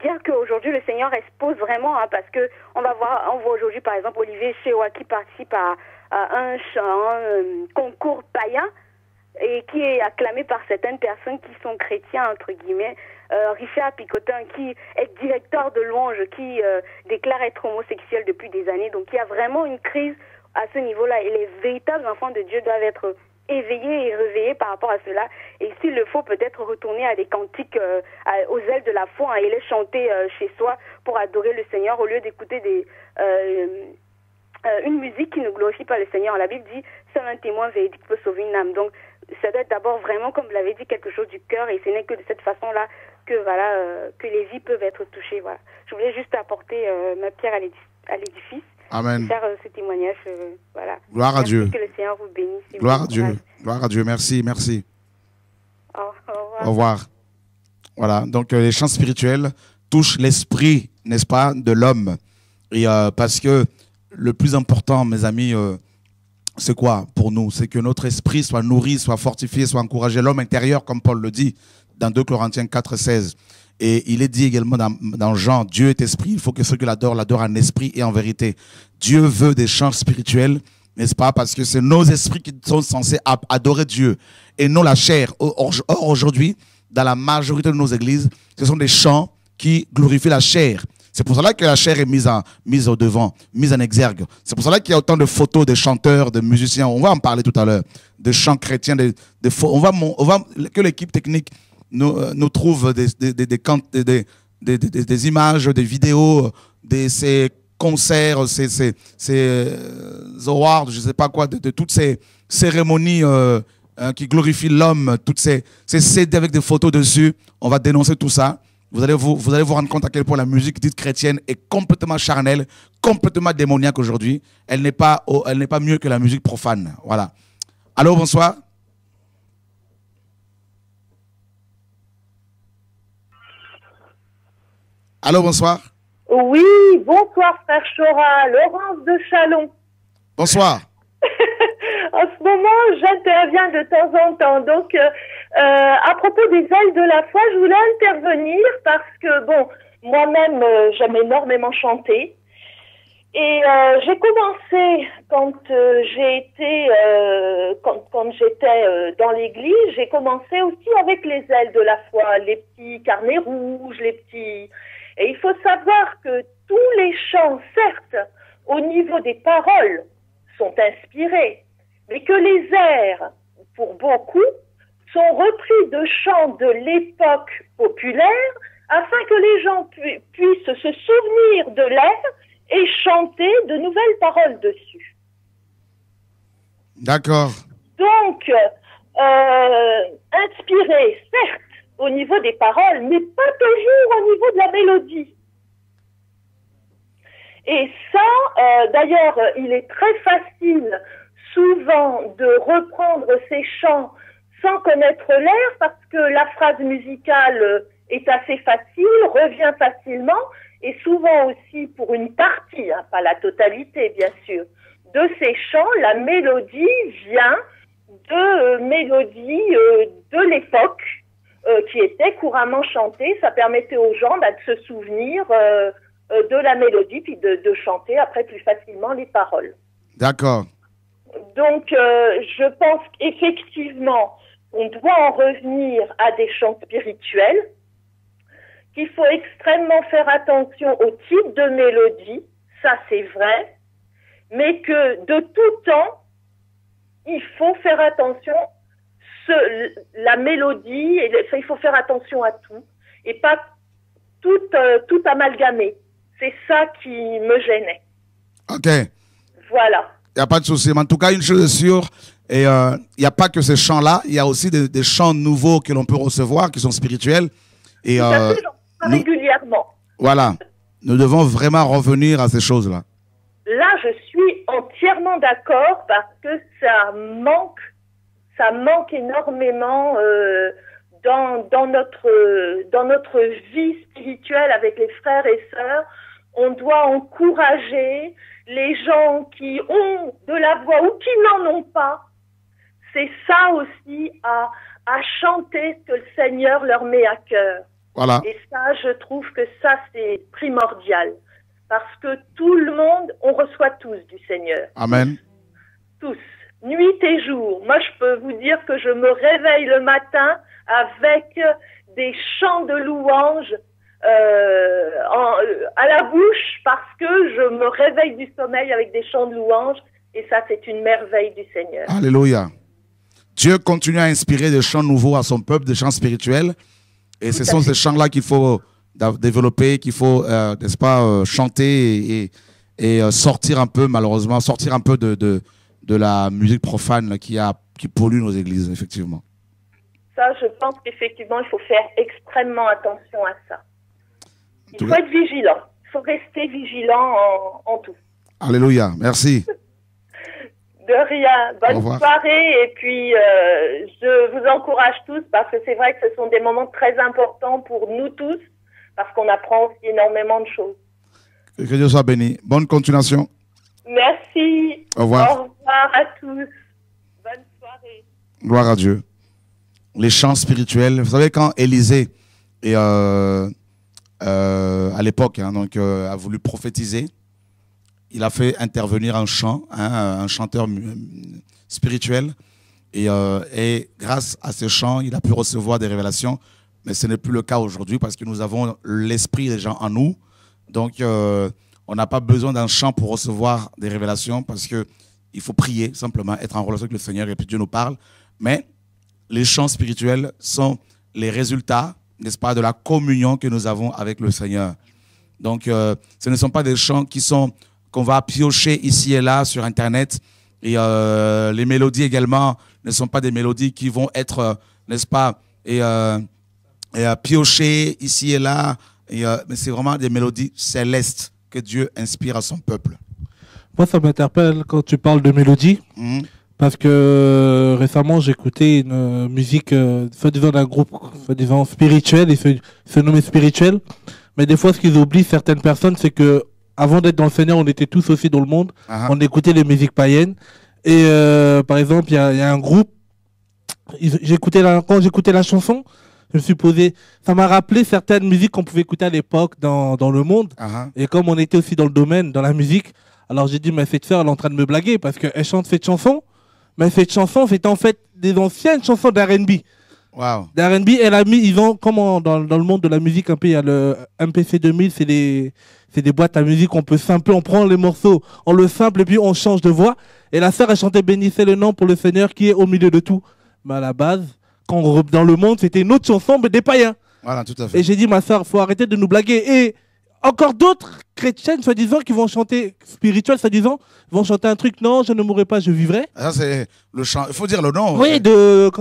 dire qu'aujourd'hui le Seigneur expose vraiment, hein, parce que on voit aujourd'hui par exemple Olivier Chewa qui participe à un concours païen et qui est acclamé par certaines personnes qui sont chrétiens entre guillemets. Richard Picotin qui est directeur de louange, qui déclare être homosexuel depuis des années. Donc il y a vraiment une crise à ce niveau-là et les véritables enfants de Dieu doivent être éveillés et réveillés par rapport à cela. Et s'il le faut, peut-être retourner à des cantiques aux ailes de la foi, hein, et les chanter chez soi pour adorer le Seigneur au lieu d'écouter une musique qui ne glorifie pas le Seigneur. La Bible dit « Seul un témoin véridique peut sauver une âme ». Donc, ça doit être d'abord vraiment, comme vous l'avez dit, quelque chose du cœur, et ce n'est que de cette façon-là que, que les vies peuvent être touchées. Voilà. Je voulais juste apporter ma pierre à l'édifice. Amen. Faire ce témoignage. Voilà. Gloire à Dieu. Que le Seigneur vous bénisse. Gloire à Dieu. Gloire à Dieu. Merci, merci. Au revoir. Au revoir. Voilà. Donc, les chants spirituels touchent l'esprit, n'est-ce pas, de l'homme. Et parce que le plus important, mes amis, c'est quoi pour nous? C'est que notre esprit soit nourri, soit fortifié, soit encouragé. L'homme intérieur, comme Paul le dit dans 2 Corinthiens 4, 16. Et il est dit également dans Jean, Dieu est esprit, il faut que ceux qui l'adorent en esprit et en vérité. Dieu veut des chants spirituels, n'est-ce pas? Parce que c'est nos esprits qui sont censés adorer Dieu et non la chair. Or, aujourd'hui, dans la majorité de nos églises, ce sont des chants qui glorifient la chair. C'est pour cela que la chair est mise au devant, mise en exergue. C'est pour cela qu'il y a autant de photos de chanteurs, de musiciens. On va en parler tout à l'heure. De chants chrétiens. On va que l'équipe technique nous trouve des images, des vidéos, ces concerts, ces awards, je ne sais pas quoi, de toutes ces cérémonies qui glorifient l'homme, toutes ces CD avec des photos dessus. On va dénoncer tout ça. Vous allez vous rendre compte à quel point la musique dite chrétienne est complètement charnelle, complètement démoniaque aujourd'hui. Elle n'est pas mieux que la musique profane. Voilà. Allô, bonsoir. Allô, bonsoir. Oui, bonsoir frère Chora, Laurence de Chalon. Bonsoir. En ce moment, j'interviens de temps en temps. Donc, à propos des ailes de la foi, je voulais intervenir parce que, bon, moi-même, j'aime énormément chanter. Et j'ai commencé quand j'étais dans l'église, j'ai commencé aussi avec les ailes de la foi, les petits carnets rouges, les petits... Et il faut savoir que tous les chants, certes, au niveau des paroles, sont inspirés, mais que les airs, pour beaucoup, sont repris de chants de l'époque populaire afin que les gens puissent se souvenir de l'air et chanter de nouvelles paroles dessus. D'accord. Donc, inspiré, certes, au niveau des paroles, mais pas toujours au niveau de la mélodie. Et ça, d'ailleurs, il est très facile souvent de reprendre ces chants sans connaître l'air parce que la phrase musicale est assez facile, revient facilement, et souvent aussi pour une partie, hein, pas la totalité bien sûr, de ces chants, la mélodie vient de mélodies de l'époque qui étaient couramment chantées. Ça permettait aux gens de se souvenir de la mélodie puis de chanter après plus facilement les paroles. D'accord. Donc, je pense qu'effectivement, on doit en revenir à des chants spirituels, qu'il faut extrêmement faire attention au type de mélodie, ça c'est vrai, mais que de tout temps, il faut faire attention, la mélodie, il faut faire attention à tout, et pas tout amalgamer. C'est ça qui me gênait. Ok. Voilà. Il n'y a pas de souci. Mais en tout cas, une chose est sûre, il n'y a pas que ces chants-là, il y a aussi des chants nouveaux que l'on peut recevoir, qui sont spirituels. Et, régulièrement. Voilà. Nous devons vraiment revenir à ces choses-là. Là, je suis entièrement d'accord parce que ça manque énormément dans notre vie spirituelle avec les frères et sœurs. On doit encourager les gens qui ont de la voix ou qui n'en ont pas. C'est ça aussi à chanter ce que le Seigneur leur met à cœur. Voilà. Et ça, je trouve que ça, c'est primordial. Parce que tout le monde, on reçoit tous du Seigneur. Amen. Tous. Nuit et jour. Moi, je peux vous dire que je me réveille le matin avec des chants de louanges à la bouche parce que je me réveille du sommeil avec des chants de louanges et ça, c'est une merveille du Seigneur. Alléluia. Dieu continue à inspirer des chants nouveaux à son peuple, des chants spirituels. Et ce sont ces chants-là qu'il faut développer, qu'il faut, n'est-ce pas, chanter et sortir un peu, malheureusement, sortir un peu de la musique profane là, qui pollue nos églises, effectivement. Ça, je pense qu'effectivement, il faut faire extrêmement attention à ça. Il faut être vigilant. Il faut rester vigilant en tout. Alléluia. Merci. De rien. Bonne soirée. Et puis, je vous encourage tous parce que c'est vrai que ce sont des moments très importants pour nous tous parce qu'on apprend aussi énormément de choses. Que Dieu soit béni. Bonne continuation. Merci. Au revoir. Au revoir à tous. Bonne soirée. Gloire à Dieu. Les chants spirituels. Vous savez, quand Élisée, à l'époque, a voulu prophétiser, il a fait intervenir un chant, un chanteur spirituel. Et grâce à ce chant, il a pu recevoir des révélations. Mais ce n'est plus le cas aujourd'hui parce que nous avons l'esprit des gens en nous. Donc, on n'a pas besoin d'un chant pour recevoir des révélations parce qu'il faut prier, simplement, être en relation avec le Seigneur et puis Dieu nous parle. Mais les chants spirituels sont les résultats, n'est-ce pas, de la communion que nous avons avec le Seigneur. Donc, ce ne sont pas des chants qu'on va piocher ici et là sur Internet. Et les mélodies également ne sont pas des mélodies qui vont être, n'est-ce pas, piochées ici et là. Mais c'est vraiment des mélodies célestes que Dieu inspire à son peuple. Moi, ça m'interpelle quand tu parles de mélodie. Parce que récemment, j'écoutais une musique soi-disant d'un groupe soi-disant spirituel, et se nommait spirituel. Mais des fois, ce qu'ils oublient, certaines personnes, c'est que avant d'être dans le Seigneur, on était tous aussi dans le monde. On écoutait les musiques païennes. Et par exemple, il y a un groupe, quand j'écoutais la chanson, je me suis posé, ça m'a rappelé certaines musiques qu'on pouvait écouter à l'époque dans le monde. Et comme on était aussi dans le domaine, dans la musique, alors j'ai dit, mais cette sœur, elle est en train de me blaguer parce qu'elle chante cette chanson. Mais cette chanson, c'était en fait des anciennes chansons d'R&B. Wow. D'R&B, elle a mis, ils ont, comme dans le monde de la musique, un peu, il y a le MPC 2000, c'est des boîtes à musique, on peut sampler, on prend les morceaux, on le sample et puis on change de voix. Et la sœur, elle chantait Bénissez le nom pour le Seigneur qui est au milieu de tout. Mais à la base, dans le monde, c'était une autre chanson, mais des païens. Voilà, tout à fait. Et j'ai dit, ma sœur, il faut arrêter de nous blaguer. Et encore d'autres chrétiennes, soi-disant, qui vont chanter spirituel, soi-disant, vont chanter un truc, non, je ne mourrai pas, je vivrai. Ça, c'est le chant. Il faut dire le nom. Oui,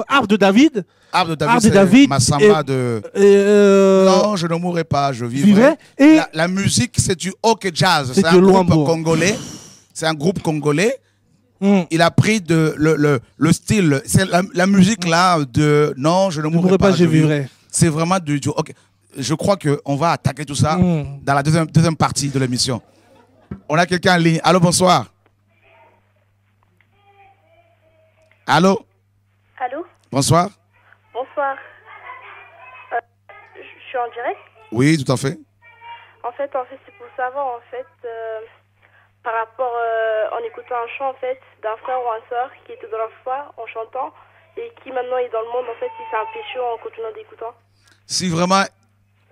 Arbre de David. Arbre de David, Massamba non, je ne mourrai pas, je vivrai. Et la musique, c'est du hockey jazz. C'est un groupe congolais. C'est un groupe congolais. Il a pris le style. C'est la musique là de non, je ne mourrai pas, je vivrai. C'est vraiment du hockey. Je crois qu'on va attaquer tout ça dans la deuxième partie de l'émission. On a quelqu'un en ligne. Allô, bonsoir. Allô? Allô? Bonsoir. Bonsoir. Je suis en direct? Oui, tout à fait. En fait, c'est pour savoir, par rapport, en écoutant un chant, d'un frère ou une sœur qui était dans la foi, en chantant, et qui maintenant est dans le monde, si c'est un péché en continuant d'écouter. Si vraiment,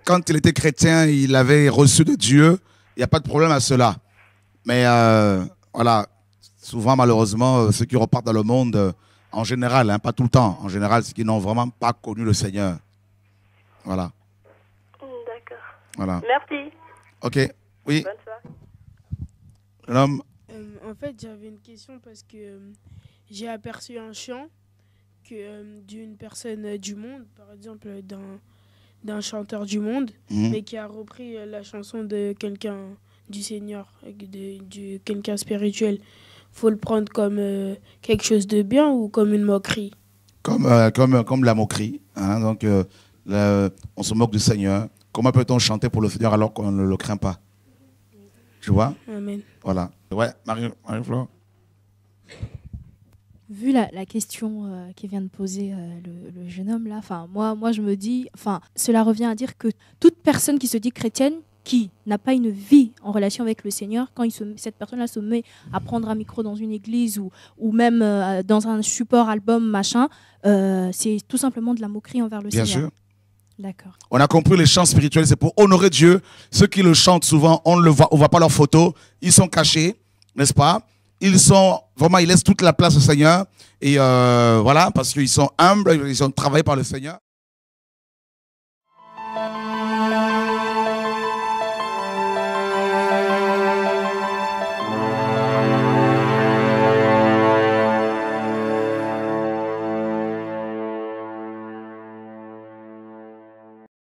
quand il était chrétien, il avait reçu de Dieu, il n'y a pas de problème à cela. Mais voilà, souvent, malheureusement, ceux qui repartent dans le monde, en général, pas tout le temps, en général, c'est qu'ils n'ont vraiment pas connu le Seigneur. Voilà. D'accord. Voilà. Merci. Ok, oui. Bonne soirée. L'homme. En fait, j'avais une question parce que j'ai aperçu un chant d'une personne du monde, par exemple d'un chanteur du monde, mais qui a repris la chanson de quelqu'un du Seigneur, de quelqu'un spirituel. Faut le prendre comme quelque chose de bien ou comme une moquerie? Comme la moquerie. Donc, on se moque du Seigneur. Comment peut-on chanter pour le Seigneur alors qu'on ne le craint pas? Tu vois? Amen. Voilà. Ouais, Marie-Flore. Vu la question qui vient de poser le jeune homme là, moi je me dis, cela revient à dire que toute personne qui se dit chrétienne, qui n'a pas une vie en relation avec le Seigneur, quand cette personne-là se met à prendre un micro dans une église ou même dans un support album machin, c'est tout simplement de la moquerie envers le Seigneur. Bien sûr. D'accord. On a compris, les chants spirituels, c'est pour honorer Dieu. Ceux qui le chantent souvent, on ne voit pas leurs photos, ils sont cachés, n'est-ce pas? ils laissent toute la place au Seigneur. Et voilà, parce qu'ils sont humbles, ils sont travaillés par le Seigneur.